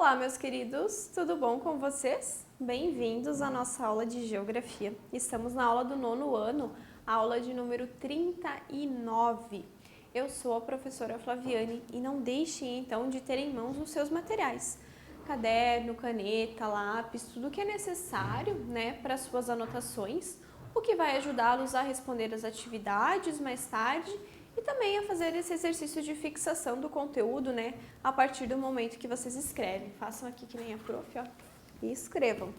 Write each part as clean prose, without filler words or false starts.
Olá, meus queridos, tudo bom com vocês? Bem-vindos à nossa aula de Geografia. Estamos na aula do 9º ano, a aula de número 39. Eu sou a professora Flaviane e não deixem então de ter em mãos os seus materiais. Caderno, caneta, lápis, tudo que é necessário, para suas anotações, o que vai ajudá-los a responder as atividades mais tarde e também a fazer esse exercício de fixação do conteúdo, a partir do momento que vocês escrevem. Façam aqui que nem a prof, ó, e escrevam,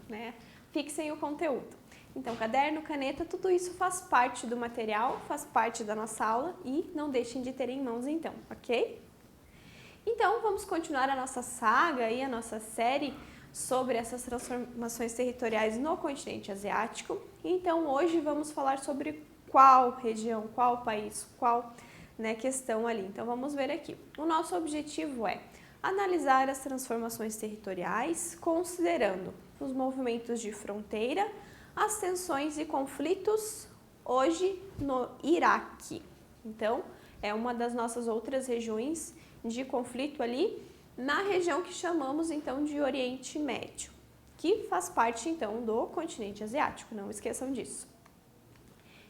Fixem o conteúdo. Então, caderno, caneta, tudo isso faz parte do material, faz parte da nossa aula e não deixem de ter em mãos então, ok? Então, vamos continuar a nossa saga e a nossa série sobre essas transformações territoriais no continente asiático. Então, hoje vamos falar sobre qual região, qual país, qual questão ali. Então, vamos ver aqui. O nosso objetivo é analisar as transformações territoriais, considerando os movimentos de fronteira, as tensões e conflitos hoje no Iraque. Então, é uma das nossas outras regiões de conflito ali, na região que chamamos então de Oriente Médio, que faz parte então do continente asiático, não esqueçam disso.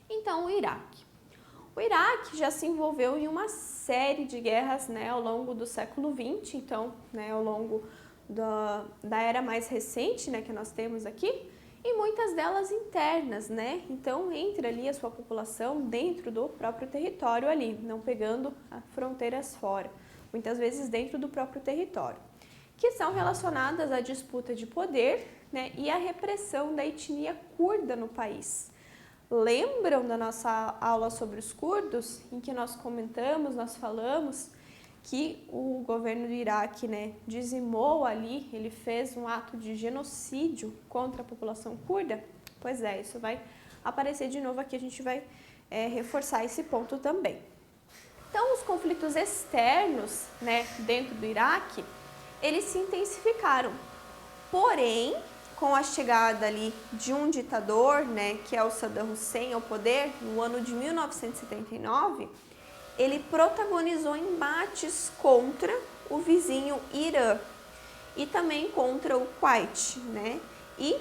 Então, o Iraque. O Iraque já se envolveu em uma série de guerras ao longo do século XX, então, ao longo da era mais recente que nós temos aqui, e muitas delas internas, Então, entra ali a sua população dentro do próprio território ali, não pegando fronteiras fora, muitas vezes dentro do próprio território, que são relacionadas à disputa de poder, e à repressão da etnia curda no país. Lembram da nossa aula sobre os curdos, em que nós comentamos, nós falamos que o governo do Iraque, dizimou ali, ele fez um ato de genocídio contra a população curda? Pois é, isso vai aparecer de novo aqui, a gente vai reforçar esse ponto também. Então, os conflitos externos, dentro do Iraque, eles se intensificaram, porém, com a chegada ali de um ditador, que é o Saddam Hussein ao poder, no ano de 1979, ele protagonizou embates contra o vizinho Irã e também contra o Kuwait, E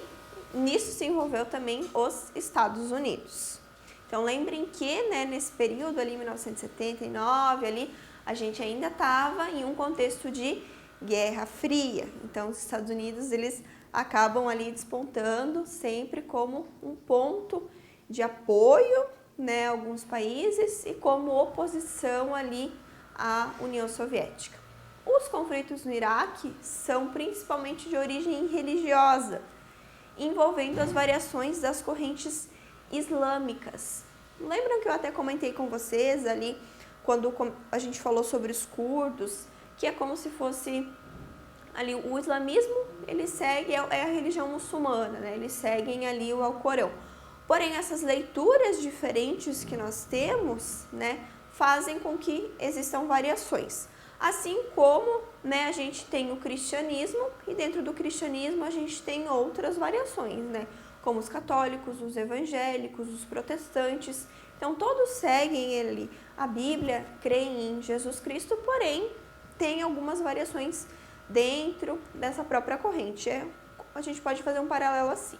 nisso se envolveu também os Estados Unidos. Então, lembrem que, nesse período ali, 1979, ali, a gente ainda estava em um contexto de Guerra Fria. Então, os Estados Unidos, eles acabam ali despontando sempre como um ponto de apoio, a alguns países e como oposição ali à União Soviética. Os conflitos no Iraque são principalmente de origem religiosa, envolvendo as variações das correntes islâmicas. Lembram que eu até comentei com vocês ali, quando a gente falou sobre os curdos, que é como se fosse ali o islamismo, ele segue, é a religião muçulmana, eles seguem ali o Alcorão. Porém, essas leituras diferentes que nós temos, fazem com que existam variações. Assim como, a gente tem o cristianismo e dentro do cristianismo a gente tem outras variações, como os católicos, os evangélicos, os protestantes. Então, todos seguem ali a Bíblia, creem em Jesus Cristo, porém, tem algumas variações dentro dessa própria corrente. A gente pode fazer um paralelo assim.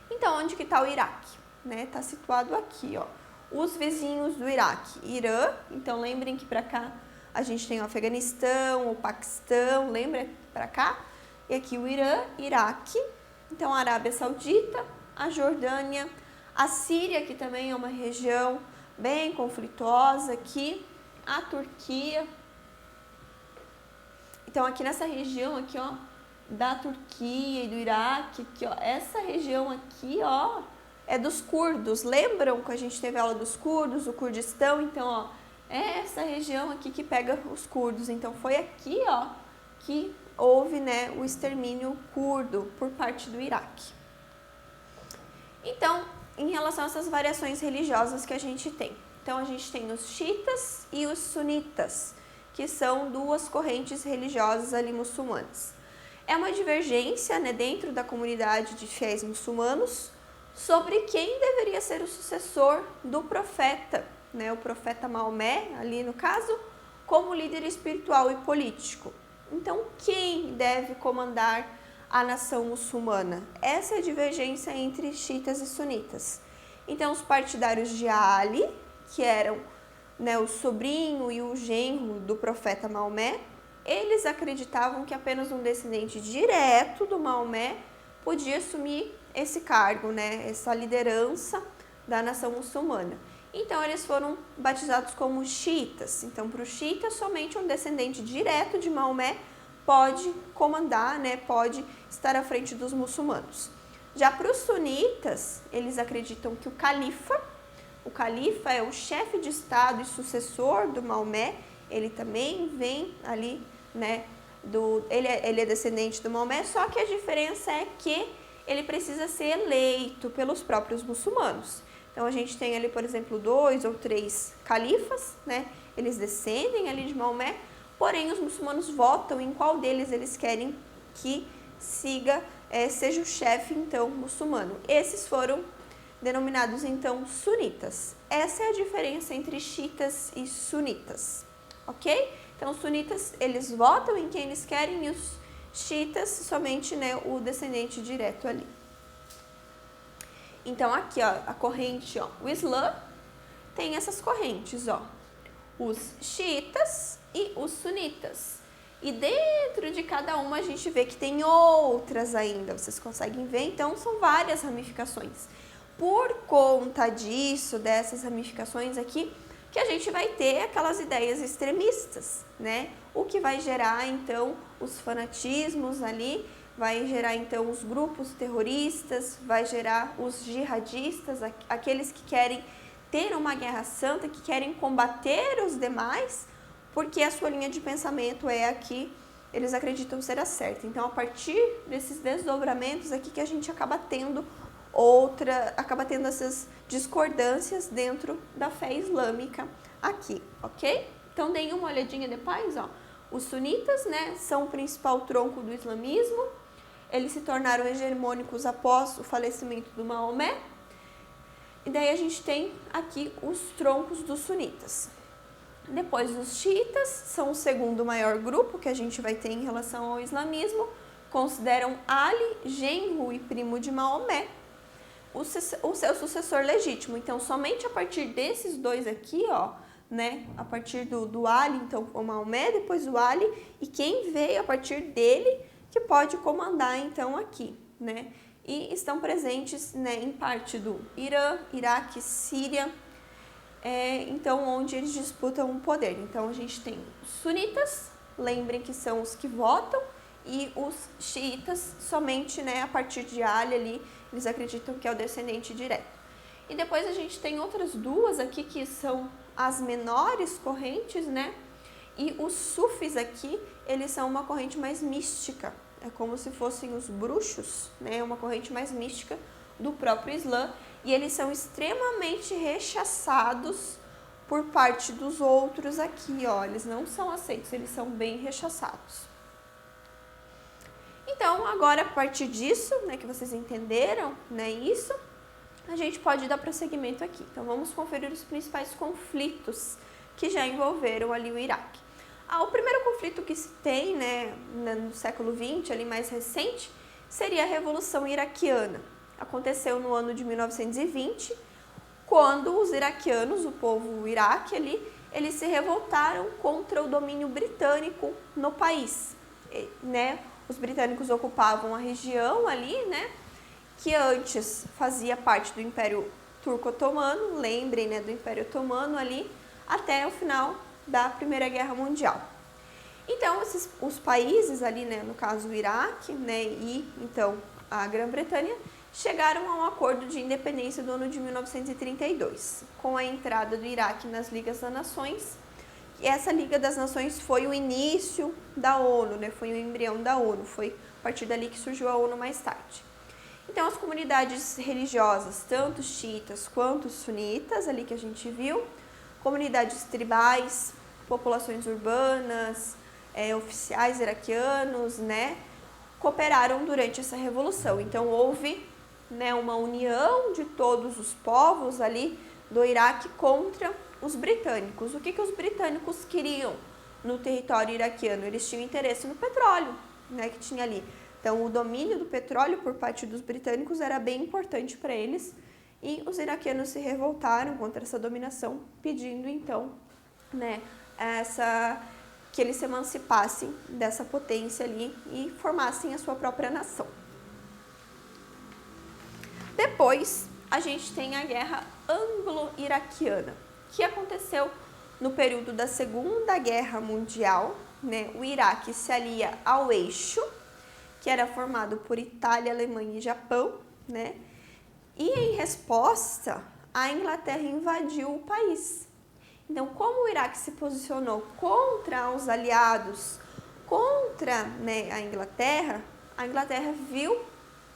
Então, onde que está o Iraque? Está situado aqui, ó. Os vizinhos do Iraque, Irã. Então, lembrem que para cá a gente tem o Afeganistão, o Paquistão, lembra? Para cá. E aqui o Irã, Iraque. Então, a Arábia Saudita, a Jordânia, a Síria, que também é uma região bem conflituosa aqui, a Turquia. Então, aqui nessa região aqui, ó, da Turquia e do Iraque, aqui, ó, essa região aqui, ó, é dos curdos. Lembram que a gente teve aula dos curdos, o Kurdistão? Então, ó, é essa região aqui que pega os curdos. Então, foi aqui, ó, que houve, o extermínio curdo por parte do Iraque. Então, em relação a essas variações religiosas que a gente tem. Então, a gente tem os xiitas e os sunitas, que são duas correntes religiosas ali muçulmanas. É uma divergência, dentro da comunidade de fiéis muçulmanos sobre quem deveria ser o sucessor do profeta, o profeta Maomé, ali no caso, como líder espiritual e político. Então, quem deve comandar a nação muçulmana? Essa é a divergência entre xiitas e sunitas. Então, os partidários de Ali, que eram, né, o sobrinho e o genro do profeta Maomé, eles acreditavam que apenas um descendente direto do Maomé podia assumir esse cargo, né, essa liderança da nação muçulmana. Então, eles foram batizados como xiitas. Então, para os xiitas, somente um descendente direto de Maomé pode comandar, né, pode estar à frente dos muçulmanos. Já para os sunitas, eles acreditam que o califa é o chefe de estado e sucessor do Maomé, ele também vem ali, né, ele é descendente do Maomé, só que a diferença é que ele precisa ser eleito pelos próprios muçulmanos. Então, a gente tem ali, por exemplo, 2 ou 3 califas, né? Eles descendem ali de Maomé, porém, os muçulmanos votam em qual deles eles querem que seja o chefe, então, muçulmano. Esses foram denominados, então, sunitas. Essa é a diferença entre xiitas e sunitas, ok? Então, os sunitas, eles votam em quem eles querem e os xiitas, somente, né, o descendente direto ali. Então, aqui, ó, a corrente, ó, o Islã tem essas correntes, ó, os xiitas e os sunitas. E dentro de cada uma a gente vê que tem outras ainda, vocês conseguem ver? Então, são várias ramificações. Por conta disso, dessas ramificações aqui, que a gente vai ter aquelas ideias extremistas, né? O que vai gerar, então, os fanatismos ali, vai gerar, então, os grupos terroristas, vai gerar os jihadistas, aqueles que querem ter uma guerra santa, que querem combater os demais, porque a sua linha de pensamento é a que eles acreditam ser a certa. Então, a partir desses desdobramentos aqui que a gente acaba tendo essas discordâncias dentro da fé islâmica aqui, ok? Então, deem uma olhadinha depois, ó. Os sunitas, né, são o principal tronco do islamismo. Eles se tornaram hegemônicos após o falecimento do Maomé. E daí a gente tem aqui os troncos dos sunitas. Depois, os xiitas são o segundo maior grupo que a gente vai ter em relação ao islamismo. Consideram Ali, genro e primo de Maomé, o seu sucessor legítimo. Então, somente a partir desses dois aqui, ó, né, a partir do Ali, então, o Maomé, depois o Ali, e quem veio a partir dele que pode comandar, então, aqui, né? E estão presentes, né, em parte do Irã, Iraque, Síria, então, onde eles disputam o poder. Então, a gente tem os sunitas, lembrem que são os que votam, e os xiitas, somente, né, a partir de Ali ali, eles acreditam que é o descendente direto. E depois a gente tem outras duas aqui que são as menores correntes, né? E os sufis aqui, eles são uma corrente mais mística. É como se fossem os bruxos, né? Uma corrente mais mística do próprio Islã. E eles são extremamente rechaçados por parte dos outros aqui, ó. Eles não são aceitos, eles são bem rechaçados. Então, agora, a partir disso, né, que vocês entenderam, né, isso, a gente pode dar prosseguimento aqui. Então, vamos conferir os principais conflitos que já envolveram ali o Iraque. O primeiro conflito que se tem, né, no século XX, ali mais recente, seria a Revolução Iraquiana. Aconteceu no ano de 1920, quando os iraquianos, o povo Iraque ali, eles se revoltaram contra o domínio britânico no país, né? Os britânicos ocupavam a região ali, né, que antes fazia parte do Império Turco-Otomano, lembrem, né, do Império Otomano ali, até o final da Primeira Guerra Mundial. Então, os países ali, né, no caso o Iraque, né, e então a Grã-Bretanha, chegaram a um acordo de independência do ano de 1932, com a entrada do Iraque nas Ligas das Nações. E essa Liga das Nações foi o início da ONU, né? Foi o embrião da ONU, foi a partir dali que surgiu a ONU mais tarde. Então, as comunidades religiosas, tanto xiitas quanto sunitas, ali que a gente viu, comunidades tribais, populações urbanas, oficiais iraquianos, né, cooperaram durante essa revolução. Então, houve, né, uma união de todos os povos ali do Iraque contra os britânicos. O que os britânicos queriam? no território iraquiano? Eles tinham interesse no petróleo, né, que tinha ali. Então, o domínio do petróleo por parte dos britânicos era bem importante para eles e os iraquianos se revoltaram contra essa dominação, pedindo então, né, que eles se emancipassem dessa potência ali e formassem a sua própria nação. Depois, a gente tem a Guerra Anglo-Iraquiana, que aconteceu no período da Segunda Guerra Mundial, né? O Iraque se alia ao eixo, que era formado por Itália, Alemanha e Japão, né? E em resposta, a Inglaterra invadiu o país. Então, como o Iraque se posicionou contra os aliados, contra, né, a Inglaterra viu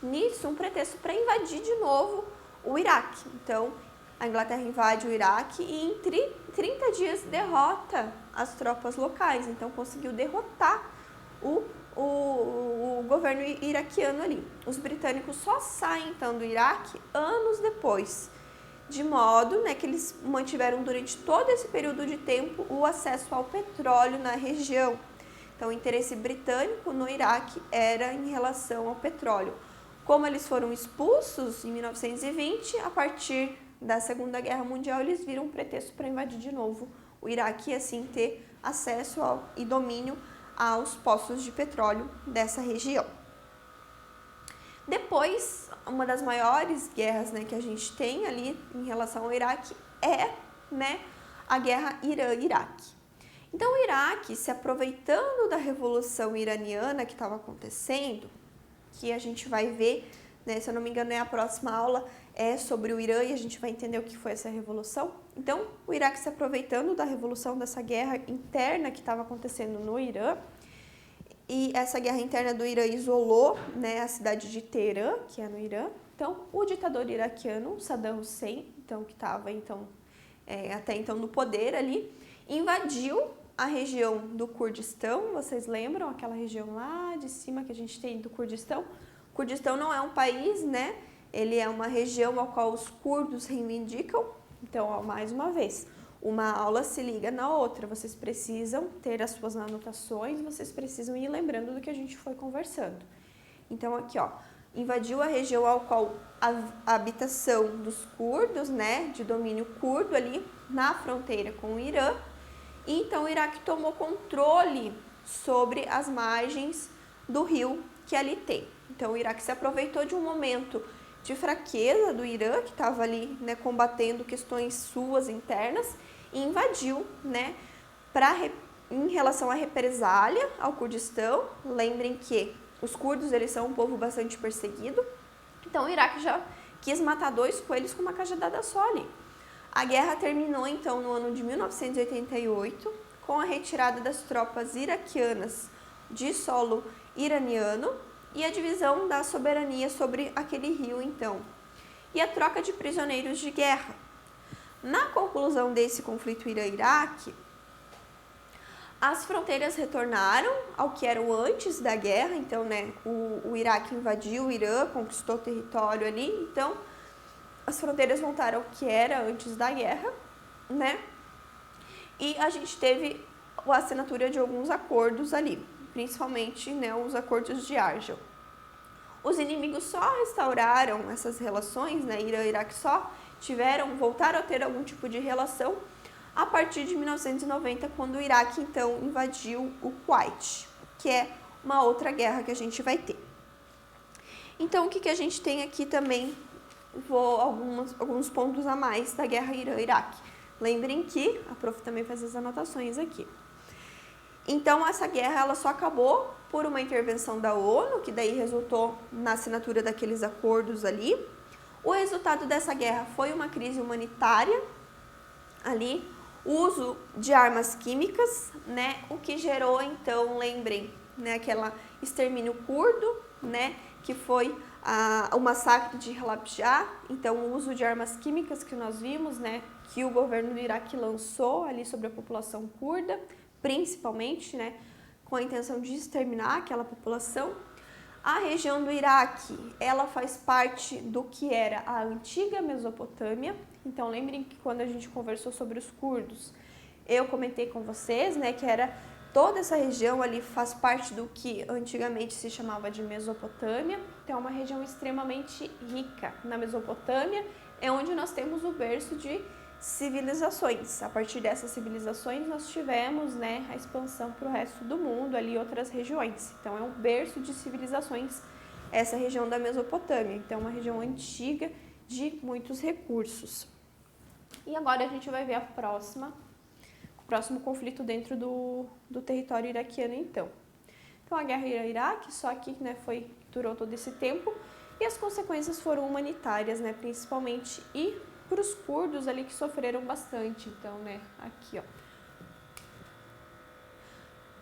nisso um pretexto para invadir de novo o Iraque. Então, a Inglaterra invade o Iraque e em 30 dias derrota as tropas locais. Então, conseguiu derrotar o governo iraquiano ali. Os britânicos só saem, então, do Iraque anos depois, de modo, né, que eles mantiveram durante todo esse período de tempo o acesso ao petróleo na região. Então, o interesse britânico no Iraque era em relação ao petróleo. Como eles foram expulsos em 1920, a partir da Segunda Guerra Mundial, eles viram um pretexto para invadir de novo o Iraque e assim ter acesso e domínio aos poços de petróleo dessa região. Depois, uma das maiores guerras, né, que a gente tem ali em relação ao Iraque é, né, a guerra Irã-Iraque. Então, o Iraque, se aproveitando da Revolução Iraniana que estava acontecendo, que a gente vai ver, né, se eu não me engano, a próxima aula é sobre o Irã e a gente vai entender o que foi essa revolução. Então, o Iraque se aproveitando da revolução, dessa guerra interna que estava acontecendo no Irã, e essa guerra interna do Irã isolou, né, a cidade de Teherã, que é no Irã. Então, o ditador iraquiano, Saddam Hussein, então, que estava até então no poder ali, invadiu a região do Kurdistão. Vocês lembram aquela região lá de cima que a gente tem do Kurdistão? O Kurdistão não é um país, né? Ele é uma região ao qual os curdos reivindicam. Então, ó, mais uma vez, uma aula se liga na outra. Vocês precisam ter as suas anotações, vocês precisam ir lembrando do que a gente foi conversando. Então, aqui, ó, invadiu a região ao qual a habitação dos curdos, né, de domínio curdo ali na fronteira com o Irã. E então o Iraque tomou controle sobre as margens do rio que ali tem. Então o Iraque se aproveitou de um momento de fraqueza do Irã, que estava ali, né, combatendo questões suas internas, e invadiu, né, em relação à represália ao Kurdistão. Lembrem que os curdos, eles são um povo bastante perseguido. Então o Iraque já quis matar 2 coelhos com uma cajadada só ali. A guerra terminou, então, no ano de 1988, com a retirada das tropas iraquianas de solo iraniano e a divisão da soberania sobre aquele rio, então, e a troca de prisioneiros de guerra. Na conclusão desse conflito Irã-Iraque, as fronteiras retornaram ao que eram antes da guerra. Então, né, o Iraque invadiu o Irã, conquistou território ali, então as fronteiras voltaram ao que era antes da guerra, né? E a gente teve a assinatura de alguns acordos ali, principalmente, né, os acordos de Argel. Os inimigos só restauraram essas relações, né? Irã e Iraque só voltaram a ter algum tipo de relação a partir de 1990, quando o Iraque, então, invadiu o Kuwait, que é uma outra guerra que a gente vai ter. Então, o que a gente tem aqui também, alguns pontos a mais da guerra Irã-Iraque. Lembrem que a prof também faz as anotações aqui. Então, essa guerra ela só acabou por uma intervenção da ONU, que daí resultou na assinatura daqueles acordos ali. O resultado dessa guerra foi uma crise humanitária ali, o uso de armas químicas, né, o que gerou, então, lembrem, né, aquela extermínio curdo, né, que foi o massacre de Halabja. Então, o uso de armas químicas que nós vimos, né, que o governo do Iraque lançou ali sobre a população curda, principalmente, né, com a intenção de exterminar aquela população. A região do Iraque, ela faz parte do que era a antiga Mesopotâmia. Então, lembrem que quando a gente conversou sobre os curdos, eu comentei com vocês, né, que era Toda essa região ali faz parte do que antigamente se chamava de Mesopotâmia, então é uma região extremamente rica. Na Mesopotâmia é onde nós temos o berço de civilizações. A partir dessas civilizações nós tivemos, né, a expansão para o resto do mundo, ali outras regiões. Então é um berço de civilizações essa região da Mesopotâmia. Então é uma região antiga de muitos recursos. E agora a gente vai ver o próximo conflito dentro do território iraquiano, então. Então, a guerra Iraque, só que, né, durou todo esse tempo, e as consequências foram humanitárias, né, principalmente, e para os curdos ali que sofreram bastante. Então, né, aqui, ó.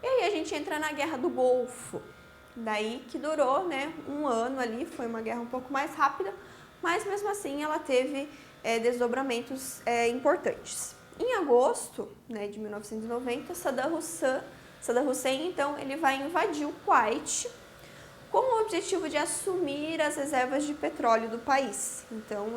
E aí a gente entra na Guerra do Golfo, daí que durou, né, um ano ali, foi uma guerra um pouco mais rápida, mas mesmo assim ela teve desdobramentos importantes. Em agosto, né, de 1990, Saddam Hussein, então, ele vai invadir o Kuwait com o objetivo de assumir as reservas de petróleo do país. Então,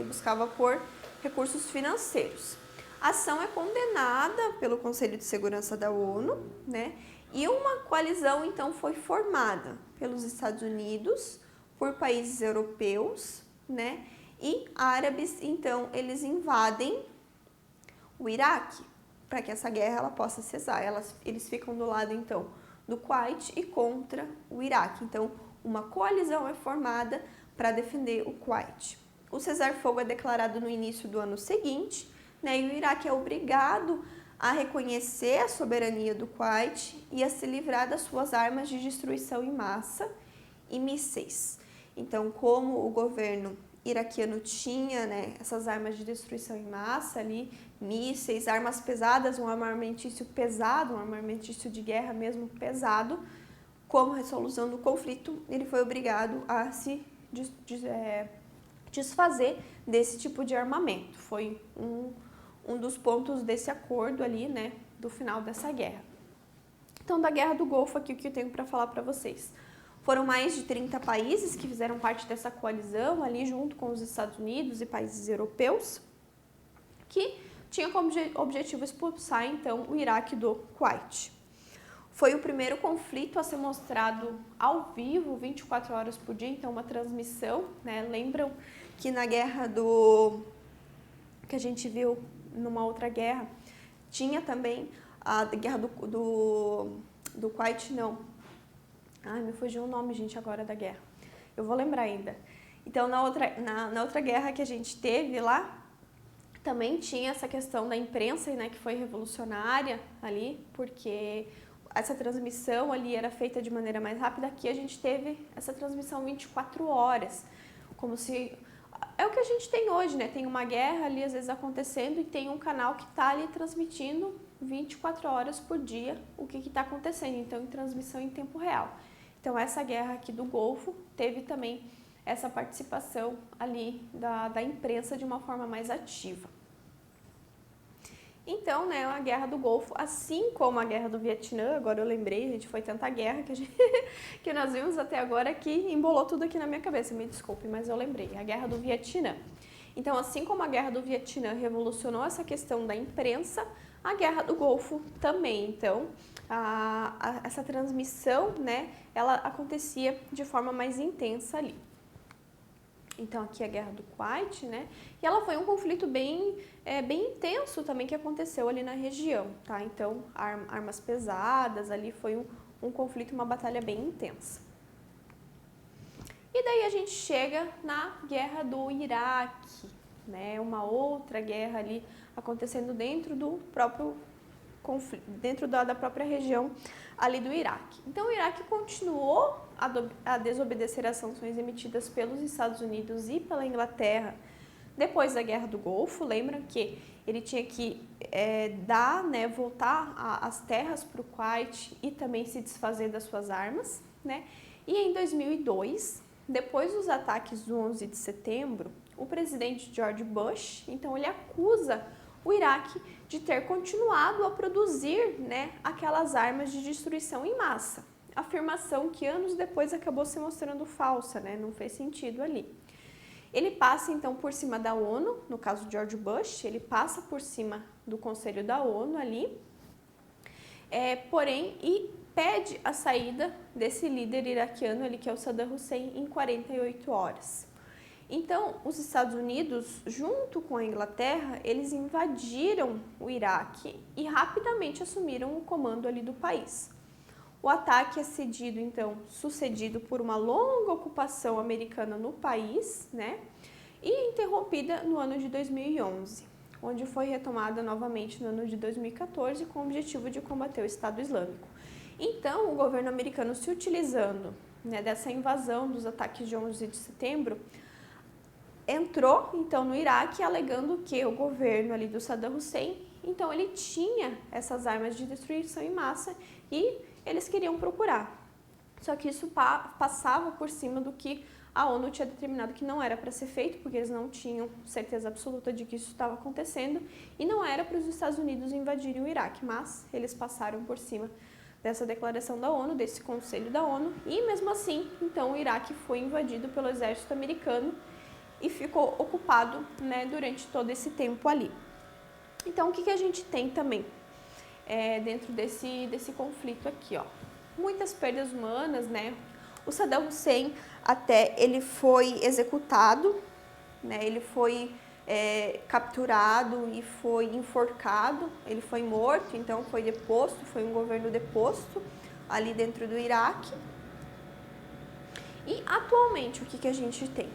buscava por recursos financeiros. A ação é condenada pelo Conselho de Segurança da ONU, né, e uma coalizão, então, foi formada pelos Estados Unidos, por países europeus, né, e árabes. Então, eles invadem o Iraque, para que essa guerra ela possa cessar. Eles ficam do lado, então, do Kuwait e contra o Iraque. Então, uma coalizão é formada para defender o Kuwait. O cessar-fogo é declarado no início do ano seguinte, né, e o Iraque é obrigado a reconhecer a soberania do Kuwait e a se livrar das suas armas de destruição em massa e mísseis. Então, como o governo iraquiano tinha, né, essas armas de destruição em massa ali, mísseis, armas pesadas, um armamentício pesado, um armamentício de guerra mesmo pesado, como resolução do conflito, ele foi obrigado a se desfazer desse tipo de armamento. Foi um dos pontos desse acordo ali, né, do final dessa guerra. Então, da Guerra do Golfo, aqui o que eu tenho para falar para vocês. Foram mais de 30 países que fizeram parte dessa coalizão ali junto com os Estados Unidos e países europeus, que tinha como objetivo expulsar, então, o Iraque do Kuwait. Foi o primeiro conflito a ser mostrado ao vivo, 24 horas por dia, então uma transmissão, né? Lembram que na guerra que a gente viu numa outra guerra, tinha também a guerra do Kuwait, não. Ai, me fugiu o nome, gente, agora da guerra. Eu vou lembrar ainda. Então, na outra guerra que a gente teve lá, também tinha essa questão da imprensa, né, que foi revolucionária ali, porque essa transmissão ali era feita de maneira mais rápida. Aqui a gente teve essa transmissão 24 horas, como se... É o que a gente tem hoje, né? Tem uma guerra ali, às vezes, acontecendo e tem um canal que está ali transmitindo 24 horas por dia o que está acontecendo, então, em transmissão em tempo real. Então, essa guerra aqui do Golfo teve também essa participação ali da imprensa de uma forma mais ativa. Então, né, a Guerra do Golfo, assim como a Guerra do Vietnã, agora eu lembrei, gente, foi tanta guerra que nós vimos até agora que embolou tudo aqui na minha cabeça, me desculpe, mas eu lembrei, a Guerra do Vietnã. Então, assim como a Guerra do Vietnã revolucionou essa questão da imprensa, a Guerra do Golfo também. Então, essa transmissão, né, ela acontecia de forma mais intensa ali. Então, aqui a Guerra do Kuwait, né, e ela foi um conflito bem intenso também que aconteceu ali na região, tá? Então, armas pesadas ali, foi um conflito, uma batalha bem intensa. E daí a gente chega na Guerra do Iraque, né, uma outra guerra ali acontecendo dentro do próprio conflito, dentro da própria região ali do Iraque. Então, o Iraque continuou a desobedecer às sanções emitidas pelos Estados Unidos e pela Inglaterra depois da Guerra do Golfo. Lembram que ele tinha que voltar as terras para o Kuwait e também se desfazer das suas armas, né? E em 2002, depois dos ataques do 11 de setembro, o presidente George Bush, então, ele acusa o Iraque de ter continuado a produzir, né, aquelas armas de destruição em massa. Afirmação que anos depois acabou se mostrando falsa, né, não fez sentido ali. Ele passa então por cima da ONU, no caso de George Bush, ele passa por cima do Conselho da ONU ali, porém, e pede a saída desse líder iraquiano, ali, que é o Saddam Hussein, em 48 horas. Então, os Estados Unidos, junto com a Inglaterra, eles invadiram o Iraque e rapidamente assumiram o comando ali do país. O ataque é sucedido por uma longa ocupação americana no país, né? E interrompida no ano de 2011, onde foi retomada novamente no ano de 2014 com o objetivo de combater o Estado Islâmico. Então, o governo americano, se utilizando, né, dessa invasão dos ataques de 11 de setembro, entrou então no Iraque alegando que o governo ali do Saddam Hussein, então ele tinha essas armas de destruição em massa e eles queriam procurar. Só que isso passava por cima do que a ONU tinha determinado que não era para ser feito, porque eles não tinham certeza absoluta de que isso estava acontecendo e não era para os Estados Unidos invadirem o Iraque, mas eles passaram por cima dessa declaração da ONU, desse conselho da ONU, e mesmo assim, então o Iraque foi invadido pelo exército americano e ficou ocupado, né, durante todo esse tempo ali. Então, o que a gente tem também dentro desse conflito aqui, ó? Muitas perdas humanas, né? O Saddam Hussein ele foi executado, né? Ele foi capturado e foi enforcado, ele foi morto, então foi deposto, foi um governo deposto ali dentro do Iraque. E atualmente, o que a gente tem?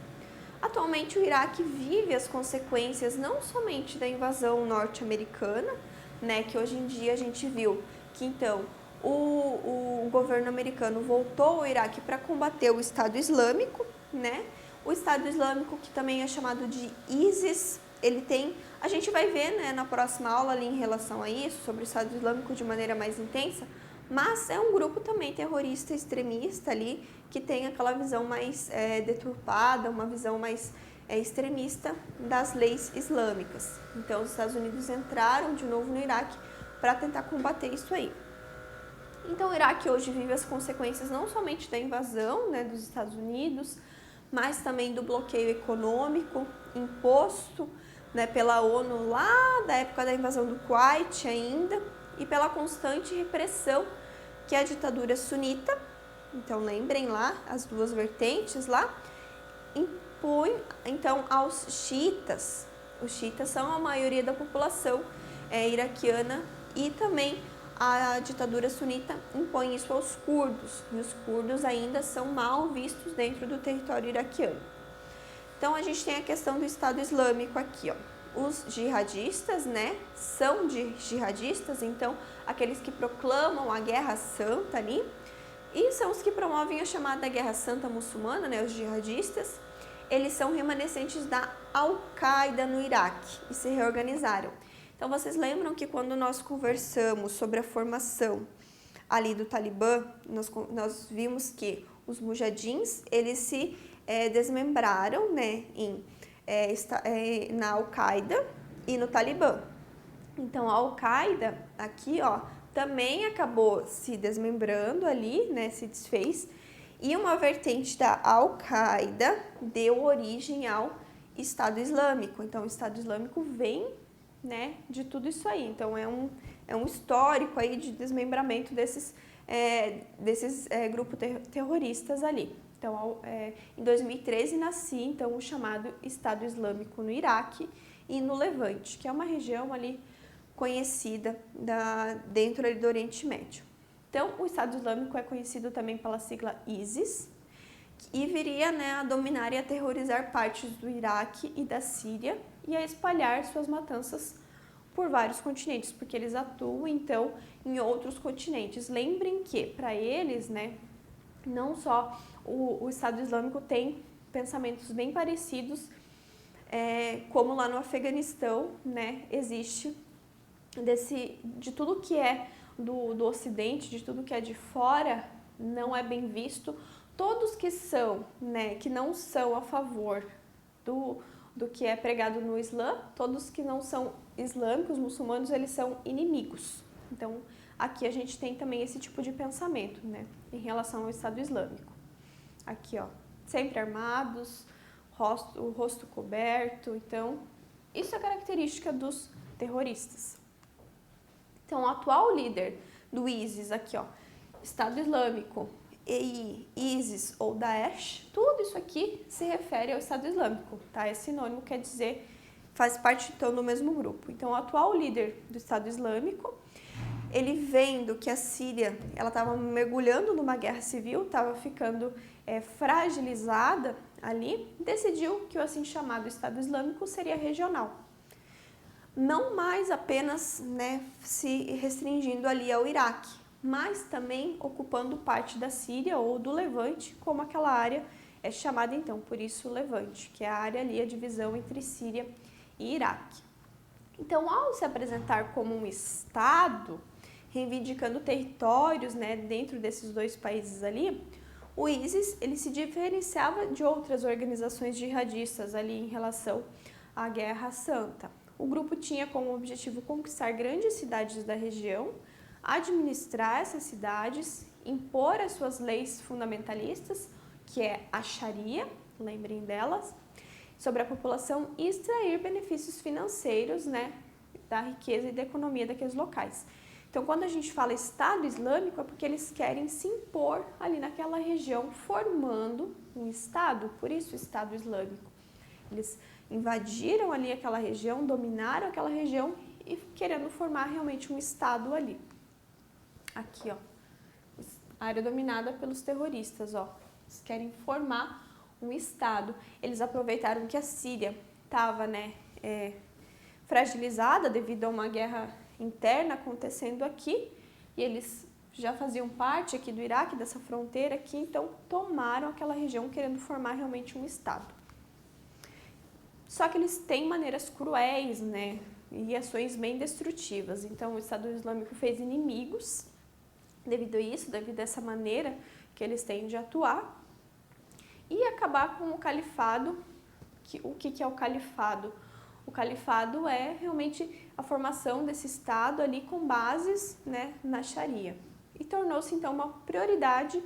Atualmente, o Iraque vive as consequências não somente da invasão norte-americana, né, que hoje em dia a gente viu que, então, o governo americano voltou ao Iraque para combater o Estado Islâmico, né? O Estado Islâmico, que também é chamado de ISIS, a gente vai ver, né, na próxima aula ali em relação a isso, sobre o Estado Islâmico de maneira mais intensa, mas é um grupo também terrorista extremista ali, que tem aquela visão mais deturpada, uma visão mais extremista das leis islâmicas. Então, os Estados Unidos entraram de novo no Iraque para tentar combater isso aí. Então, o Iraque hoje vive as consequências não somente da invasão, né, dos Estados Unidos, mas também do bloqueio econômico imposto, né, pela ONU lá da época da invasão do Kuwait ainda, e pela constante repressão que a ditadura sunita, então lembrem lá as duas vertentes lá, impõe então aos xiitas. Os xiitas são a maioria da população iraquiana, e também a ditadura sunita impõe isso aos curdos, e os curdos ainda são mal vistos dentro do território iraquiano. Então a gente tem a questão do Estado Islâmico aqui, ó. Os jihadistas, né, são jihadistas, então aqueles que proclamam a Guerra Santa ali, e são os que promovem a chamada Guerra Santa muçulmana, né, os jihadistas. Eles são remanescentes da Al-Qaeda no Iraque e se reorganizaram. Então, vocês lembram que quando nós conversamos sobre a formação ali do Talibã, nós vimos que os mujahidins, eles se desmembraram, né, na Al-Qaeda e no Talibã. Então, a Al-Qaeda, aqui, ó, também acabou se desmembrando ali, né, se desfez, e uma vertente da Al-Qaeda deu origem ao Estado Islâmico. Então, o Estado Islâmico vem, né, de tudo isso aí. Então, é um histórico aí de desmembramento desses grupos terroristas ali. Então, em 2013 nascia então o chamado Estado Islâmico no Iraque e no Levante, que é uma região ali conhecida dentro ali do Oriente Médio. Então, o Estado Islâmico é conhecido também pela sigla ISIS e viria, né, a dominar e aterrorizar partes do Iraque e da Síria e a espalhar suas matanças por vários continentes, porque eles atuam então em outros continentes. Lembrem que para eles, né, não só o Estado Islâmico tem pensamentos bem parecidos, como lá no Afeganistão, né, existe de tudo que é do Ocidente, de tudo que é de fora, não é bem visto. Todos que são, né, que não são a favor do que é pregado no Islã, todos que não são islâmicos, muçulmanos, eles são inimigos. Então, aqui a gente tem também esse tipo de pensamento, né, em relação ao Estado Islâmico. Aqui, ó, sempre armados, o rosto coberto. Então, isso é característica dos terroristas. Então, o atual líder do ISIS aqui, ó, Estado Islâmico, EI, ISIS ou Daesh, tudo isso aqui se refere ao Estado Islâmico, tá? É sinônimo, quer dizer, faz parte então do mesmo grupo. Então, o atual líder do Estado Islâmico, ele vendo que a Síria, ela estava mergulhando numa guerra civil, estava ficando fragilizada ali, decidiu que o assim chamado Estado Islâmico seria regional. Não mais apenas, né, se restringindo ali ao Iraque, mas também ocupando parte da Síria ou do Levante, como aquela área é chamada então, por isso Levante, que é a área ali, a divisão entre Síria e Iraque. Então, ao se apresentar como um Estado, reivindicando territórios, né, dentro desses dois países ali, o ISIS ele se diferenciava de outras organizações jihadistas ali em relação à Guerra Santa. O grupo tinha como objetivo conquistar grandes cidades da região, administrar essas cidades, impor as suas leis fundamentalistas, que é a Sharia, lembrem delas, sobre a população e extrair benefícios financeiros, né, da riqueza e da economia daqueles locais. Então, quando a gente fala Estado Islâmico, é porque eles querem se impor ali naquela região, formando um Estado, por isso Estado Islâmico. Eles invadiram ali aquela região, dominaram aquela região e querendo formar realmente um Estado ali. Aqui, ó, a área dominada pelos terroristas, ó. Eles querem formar um Estado. Eles aproveitaram que a Síria estava, né, fragilizada devido a uma guerra interna acontecendo aqui, e eles já faziam parte aqui do Iraque, dessa fronteira aqui, então tomaram aquela região querendo formar realmente um Estado. Só que eles têm maneiras cruéis, né, e ações bem destrutivas. Então o Estado Islâmico fez inimigos devido a isso, devido a essa maneira que eles têm de atuar, e acabar com o califado. O que é o califado? O califado é realmente a formação desse Estado ali com bases, né, na Sharia. E tornou-se então uma prioridade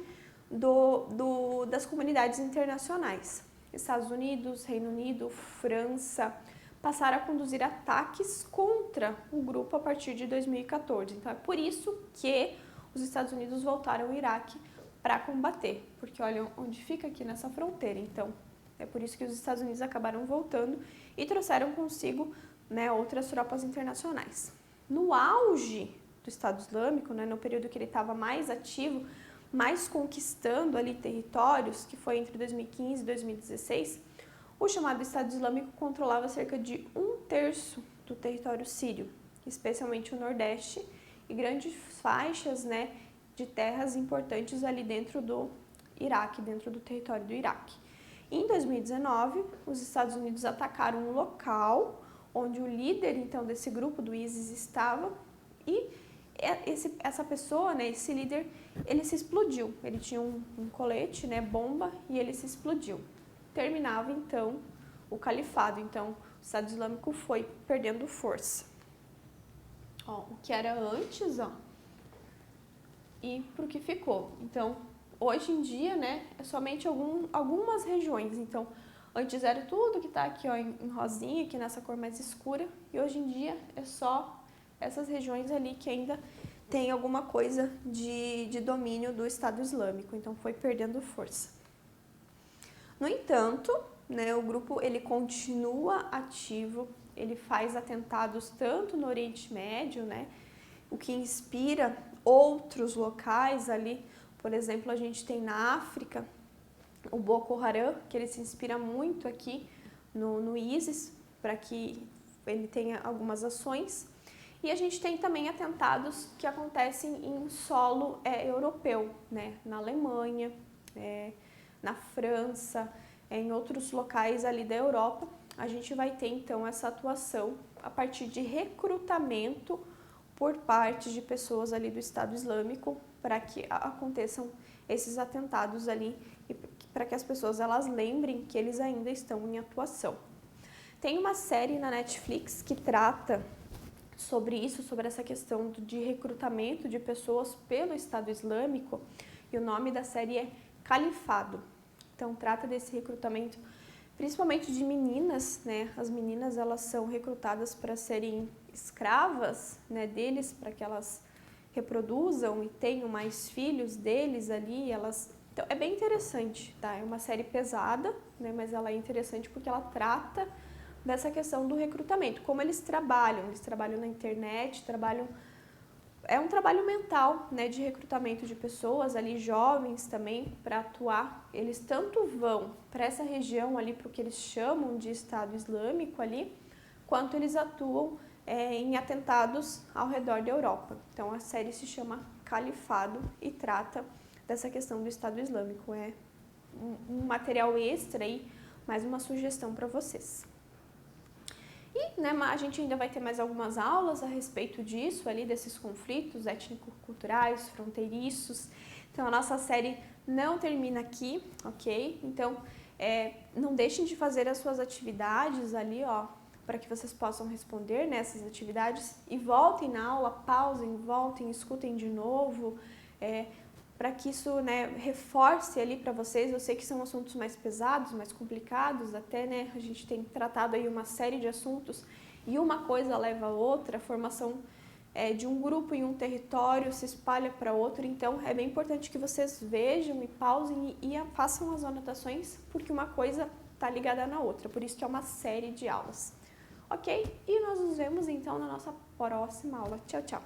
das comunidades internacionais. Estados Unidos, Reino Unido, França passaram a conduzir ataques contra o grupo a partir de 2014. Então é por isso que os Estados Unidos voltaram ao Iraque para combater, porque olha onde fica aqui nessa fronteira. Então é por isso que os Estados Unidos acabaram voltando e trouxeram consigo, né, outras tropas internacionais. No auge do Estado Islâmico, né, no período que ele estava mais ativo, mais conquistando ali territórios, que foi entre 2015 e 2016, o chamado Estado Islâmico controlava cerca de 1/3 do território sírio, especialmente o Nordeste, e grandes faixas, né, de terras importantes ali dentro do Iraque, dentro do território do Iraque. Em 2019, os Estados Unidos atacaram um local onde o líder então desse grupo do ISIS estava, e essa pessoa, né, esse líder, ele se explodiu. Ele tinha um colete, né, bomba, e ele se explodiu. Terminava então o califado. Então o Estado Islâmico foi perdendo força. Ó, o que era antes, ó, e pro que ficou. Então hoje em dia, né, é somente algumas regiões. Então, antes era tudo que está aqui, ó, em rosinha, aqui nessa cor mais escura, e hoje em dia é só essas regiões ali que ainda tem alguma coisa de domínio do Estado Islâmico. Então, foi perdendo força. No entanto, né, o grupo ele continua ativo, ele faz atentados tanto no Oriente Médio, né, o que inspira outros locais ali. Por exemplo, a gente tem na África o Boko Haram, que ele se inspira muito aqui no ISIS, para que ele tenha algumas ações. E a gente tem também atentados que acontecem em solo europeu, né? Na Alemanha, na França, em outros locais ali da Europa. A gente vai ter então essa atuação a partir de recrutamento por parte de pessoas ali do Estado Islâmico, para que aconteçam esses atentados ali e para que as pessoas elas lembrem que eles ainda estão em atuação. Tem uma série na Netflix que trata sobre isso, sobre essa questão de recrutamento de pessoas pelo Estado Islâmico, e o nome da série é Califado. Então trata desse recrutamento principalmente de meninas, né? As meninas elas são recrutadas para serem escravas, né, deles, para que elas reproduzam e tenham mais filhos deles ali, então é bem interessante, tá? É uma série pesada, né, mas ela é interessante porque ela trata dessa questão do recrutamento, como eles trabalham na internet, é um trabalho mental, né, de recrutamento de pessoas ali, jovens também, para atuar. Eles tanto vão para essa região ali, para o que eles chamam de Estado Islâmico ali, quanto eles atuam em atentados ao redor da Europa. Então a série se chama Califado e trata dessa questão do Estado Islâmico. É um material extra aí, mais uma sugestão para vocês. E, né, a gente ainda vai ter mais algumas aulas a respeito disso, ali, desses conflitos étnico-culturais, fronteiriços. Então, a nossa série não termina aqui, ok? Então, não deixem de fazer as suas atividades ali, ó, para que vocês possam responder nessas atividades e voltem na aula, pausem, voltem, escutem de novo, para que isso, né, reforce ali para vocês. Eu sei que são assuntos mais pesados, mais complicados até, né, a gente tem tratado aí uma série de assuntos e uma coisa leva a outra, a formação de um grupo em um território se espalha para outro, então é bem importante que vocês vejam e pausem e façam as anotações, porque uma coisa está ligada na outra, por isso que é uma série de aulas. Ok? E nós nos vemos então na nossa próxima aula. Tchau, tchau!